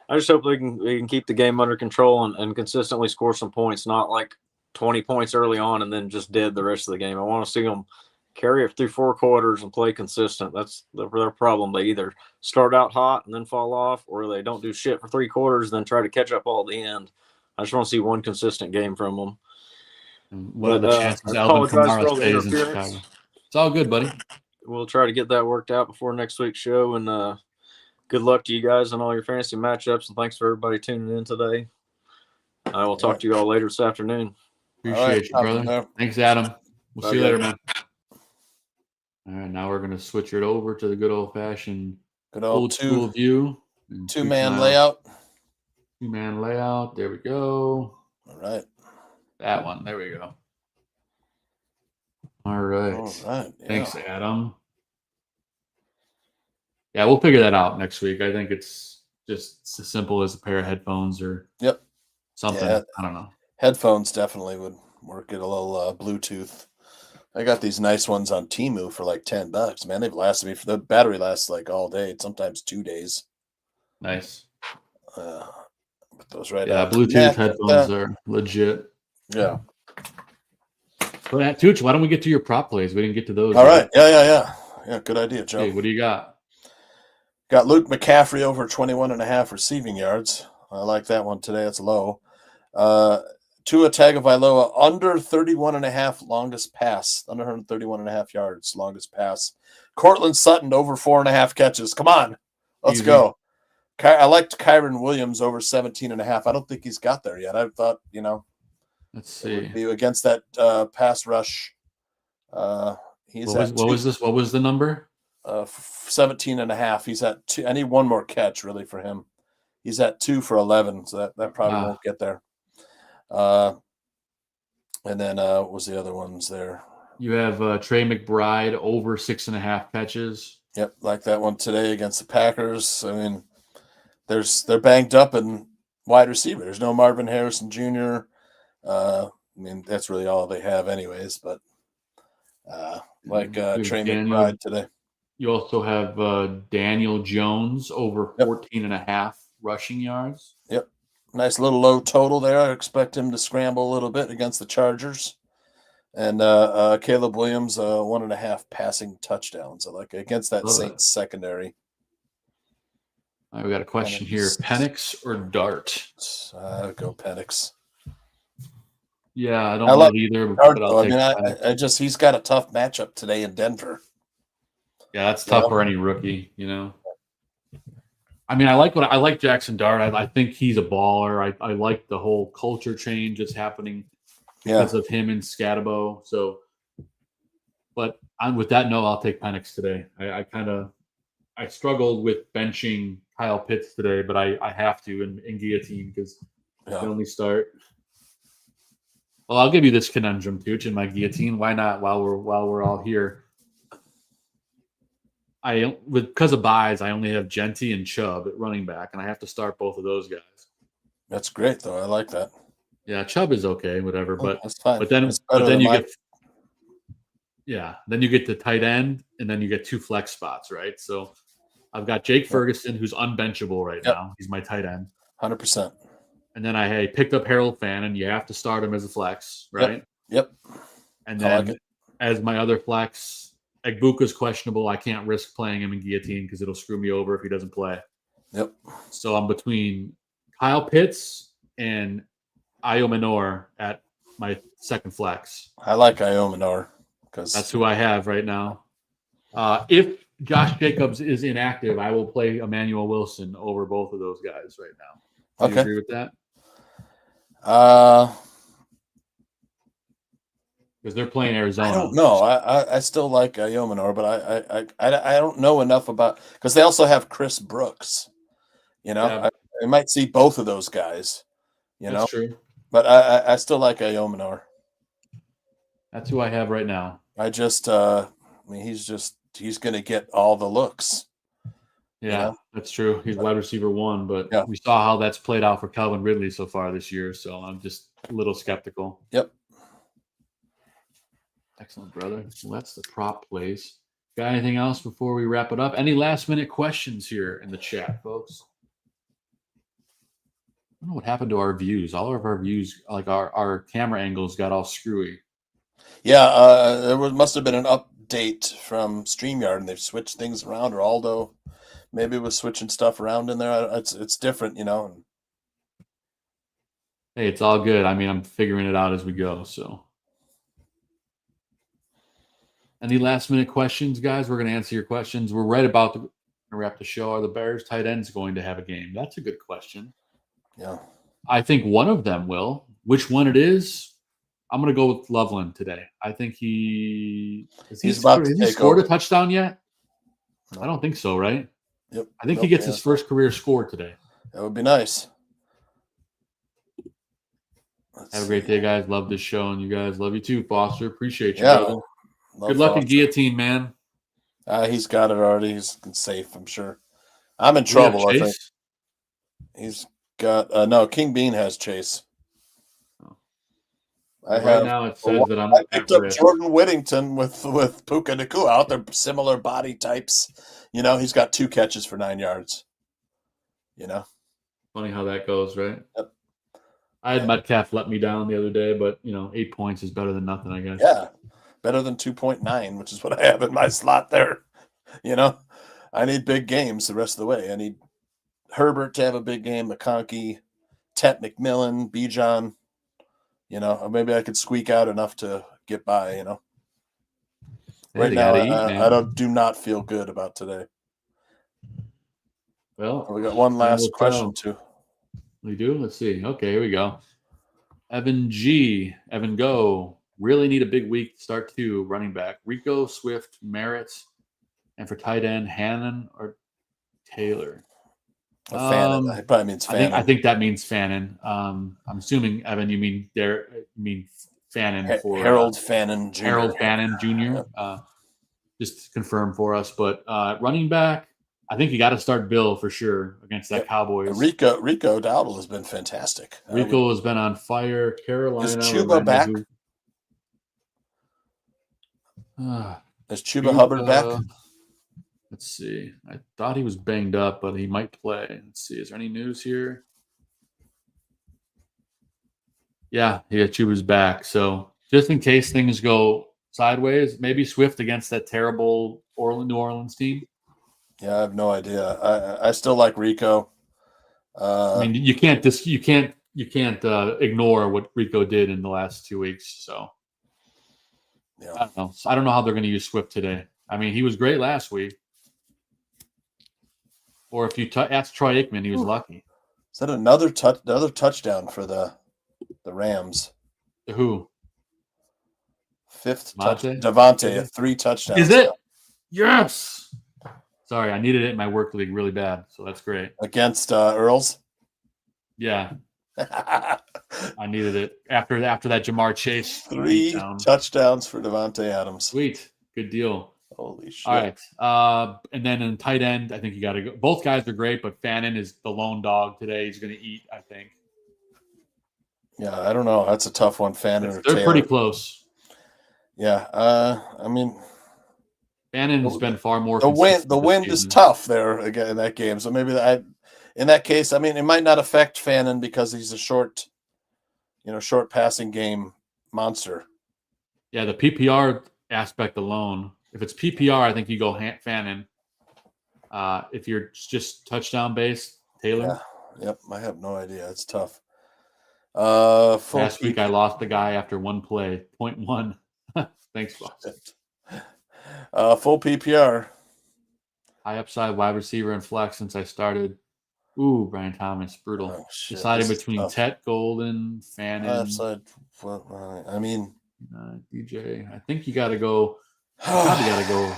I just hope we can keep the game under control and consistently score some points, not like 20 points early on and then just dead the rest of the game. I want to see them carry it through 4 quarters and play consistent. That's their problem. They either start out hot and then fall off, or they don't do shit for 3 quarters and then try to catch up all at the end. I just want to see one consistent game from them. What are the chances Alvin Kamara stays in Chicago? It's all good, buddy. We'll try to get that worked out before next week's show, and good luck to you guys on all your fantasy matchups, and thanks for everybody tuning in today. I will talk to you all later this afternoon. Appreciate you, brother. Thanks, Adam. We'll see you later, man. All right, now we're going to switch it over to the good old-fashioned old school view. Two-man layout. Two-man layout. There we go. All right. That one. There we go. All right. Yeah. Thanks, Adam. Yeah, we'll figure that out next week. I think it's just as simple as a pair of headphones or something. Yeah. I don't know. Headphones definitely would work. Get a little Bluetooth. I got these nice ones on Temu for like $10. Man, they've lasted me the battery lasts like all day, sometimes 2 days. Nice. Put those right out. Bluetooth headphones are legit. Yeah. But Tooch, why don't we get to your prop plays? We didn't get to those. All right. Yeah, good idea, Joe. Hey, what do you got? Got Luke McCaffrey over 21.5 receiving yards. I like that one today. It's low. Tua Tagovailoa under 31.5 longest pass, under 131.5 yards longest pass. Cortland Sutton over 4.5 catches. Come on, let's go. I liked Kyron Williams over 17.5. I don't think he's got there yet. I thought, let's see, be against that pass rush. What was the number? 17.5. He's at 2. I need one more catch really for him. He's at 2 for 11, so that probably won't get there. And then what was the other ones there? You have Trey McBride over 6.5 catches. Yep, like that one today against the Packers. I mean, they're banged up in wide receiver. There's no Marvin Harrison Jr. I mean, that's really all they have anyways, but Trey McBride today. You also have Daniel Jones over 14.5 rushing yards. Yep. Nice little low total there. I expect him to scramble a little bit against the Chargers. And Caleb Williams, 1.5 passing touchdowns. I like against that Saints secondary. All right, we got a question here. Penix or Dart? Go Penix. Yeah, I don't know either. But I'll take he's got a tough matchup today in Denver. Yeah, that's tough for any rookie, I mean, I like Jackson Dart. I think he's a baller. I like the whole culture change that's happening because of him and Scatabo. So, but with that note, I'll take Penix today. I kind of I struggled with benching Kyle Pitts today, but I have to in guillotine because I only start. Well, I'll give you this conundrum, Tooch, in my guillotine. Why not? While we're all here, because of buys, I only have Genty and Chubb at running back, and I have to start both of those guys. That's great, though. I like that. Yeah, Chubb is okay, whatever. But that's fine. But then you get the tight end, and then you get 2 flex spots, right? So I've got Jake Ferguson, who's unbenchable right now. He's my tight end. 100%. And then I picked up Harold Fannin. You have to start him as a flex, right? Yep. And then as my other flex, Egbuka's questionable. I can't risk playing him in guillotine because it'll screw me over if he doesn't play. Yep. So I'm between Kyle Pitts and Io Minor at my second flex. I like Io Minor because that's who I have right now. If Josh Jacobs is inactive, I will play Emmanuel Wilson over both of those guys right now. Do you agree with that? Because they're playing Arizona. I don't know. I still like Io Minor, but I don't know enough about because they also have Chris Brooks. You know, I might see both of those guys. That's true. But I still like Io Minor. That's who I have right now. He's going to get all the looks. Yeah, that's true. He's wide receiver 1, but we saw how that's played out for Calvin Ridley so far this year, so I'm just a little skeptical. Yep. Excellent, brother. Well, that's the prop plays. Got anything else before we wrap it up? Any last-minute questions here in the chat, folks? I don't know what happened to our views. All of our views, like our camera angles, got all screwy. Yeah, there must have been an update from StreamYard, and they've switched things around, or Aldo maybe was switching stuff around in there. It's different, you know. Hey, it's all good. I mean, I'm figuring it out as we go, so. Any last-minute questions, guys? We're going to answer your questions. We're right about to wrap the show. Are the Bears tight ends going to have a game? That's a good question. Yeah. I think one of them will. Which one it is, I'm going to go with Loveland today. I think he's about to scored a touchdown yet? No. I don't think so, right? Yep. I think he gets his first career score today. That would be nice. Have a great day, guys. Love this show, and you guys love you too, Foster. Appreciate you, brother. Good luck in guillotine, man. He's got it already. He's safe, I'm sure. I'm in trouble, I think. He's got no. King Bean has Chase. Now it says that I picked up Jordan Whittington with Puka Nacua out there, similar body types. You know, he's got 2 catches for 9 yards. You know, funny how that goes, right? Yep. I had Metcalf let me down the other day, but 8 points is better than nothing, I guess. Yeah, better than 2.9, which is what I have in my slot there. You know, I need big games the rest of the way. I need Herbert to have a big game, McConkey, Tet McMillan, Bijan. You know, or maybe I could squeak out enough to get by, you know. Right now, I do not feel good about today. Well, we got one last question, too. We do? Let's see. Okay, here we go. Evan Go. Really need a big week to start 2 running back. Rico, Swift, Merritt, and for tight end, Hannon or Taylor. Fannin. It probably means Fannin. I think that means Fannin. I'm assuming, Evan, you mean Fannin for Harold Fannin Jr. Harold Fannin Jr. Just to confirm for us. But running back, I think you got to start Bill for sure against that Cowboys. Rico Dowdle has been fantastic. Rico has been on fire. Carolina. Is Chuba back? Is Chuba Hubbard back? Let's see. I thought he was banged up, but he might play. Let's see. Is there any news here? Yeah, Chuba's back. So just in case things go sideways, maybe Swift against that terrible New Orleans team. Yeah, I have no idea. I still like Rico. I mean, you can't ignore what Rico did in the last 2 weeks. So yeah, I don't know. I don't know how they're going to use Swift today. I mean, he was great last week. Or if you ask Troy Aikman, he was lucky. Is that another touchdown for the Rams? Who? 5th touchdown. Devontae, 3 touchdowns. Is it? Yes. Sorry, I needed it in my work league really bad, so that's great. Against Earls. Yeah, I needed it after that Jamar Chase 3 beatdown. touchdowns for Devontae Adams. Sweet, good deal. Holy shit! All right, and then in tight end, I think you got to go. Both guys are great, but Fannin is the lone dog today. He's going to eat, I think. Yeah, I don't know. That's a tough one, Fannin or They're Taylor. pretty close. Yeah, I mean, Fannon's been far more. the wind consistent is tough there again in that game. So maybe in that case, I mean, it might not affect Fannin because he's a short passing game monster. Yeah, the PPR aspect alone. If it's PPR, I think you go Fannin. If you're just touchdown based, Taylor. Yeah. Yep. I have no idea. It's tough. Last week I lost the guy after one play, 0.1. Thanks, boss. Full PPR. High upside wide receiver and flex since I started. Ooh, Brian Thomas, brutal. Oh, shit, Decided this is between tough. Tet, Golden, Fannin, Upside. Well, I mean, DJ. I think you got to go. Probably got to go.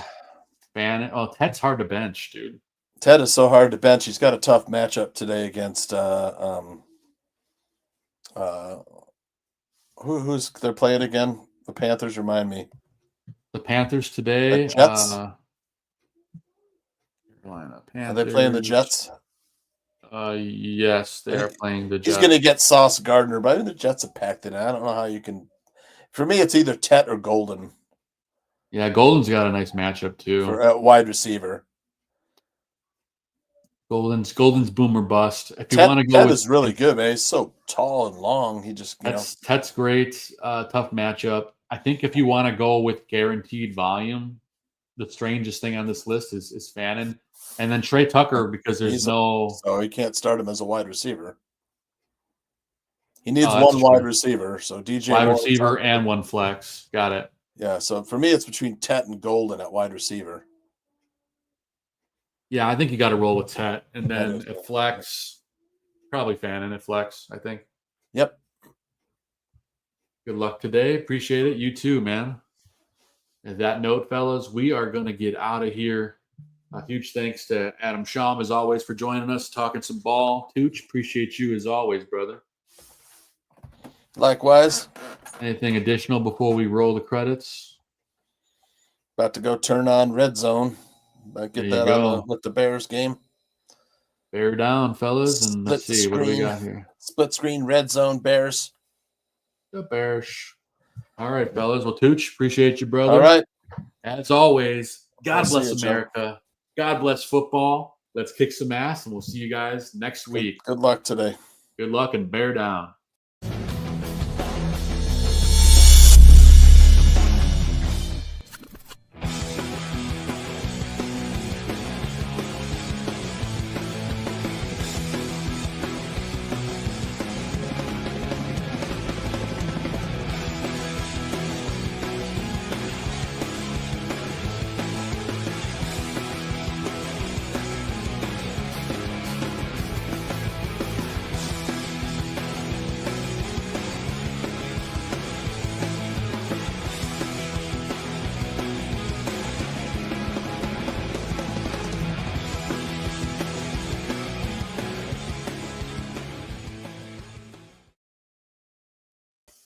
Fannin. Oh, Tet's hard to bench, dude. Ted is so hard to bench. He's got a tough matchup today against who's they're playing again? The Panthers. Remind me. The Panthers today. The Jets. Carolina Panthers. Are they playing the Jets? Yes, they are playing the Jets. He's going to get Sauce Gardner, but I think the Jets have packed it. I don't know how you can. For me, it's either Tet or Golden. Yeah, Golden's got a nice matchup too. For wide receiver. Golden's boomer bust. If you Tet, want to go, Tet is really good, man. He's so tall and long. He just Tet's great. Tough matchup. I think if you want to go with guaranteed volume, the strangest thing on this list is Fannin, and then Trey Tucker because so he can't start him as a wide receiver. He needs one true. wide receiver. So DJ wide receiver and one flex. Got it. Yeah. So for me, it's between Tet and Golden at wide receiver. Yeah, I think you got to roll with Tet, and then at flex, probably Fannin at flex. I think. Yep. Good luck today. Appreciate it. You too, man. And that note, fellas, we are going to get out of here. A huge thanks to Adam Sham, as always, for joining us, talking some ball. Tooch, appreciate you as always, brother. Likewise. Anything additional before we roll the credits? About to go turn on Red Zone. Get that on with the Bears game. Bear down, fellas, and let's see what do we got here. Split screen Red Zone Bears. The Bears. All right, fellas. Well, Tooch, appreciate you, brother. All right. As always, God bless you, America. Joe. God bless football. Let's kick some ass, and we'll see you guys next week. Good luck today. Good luck and bear down.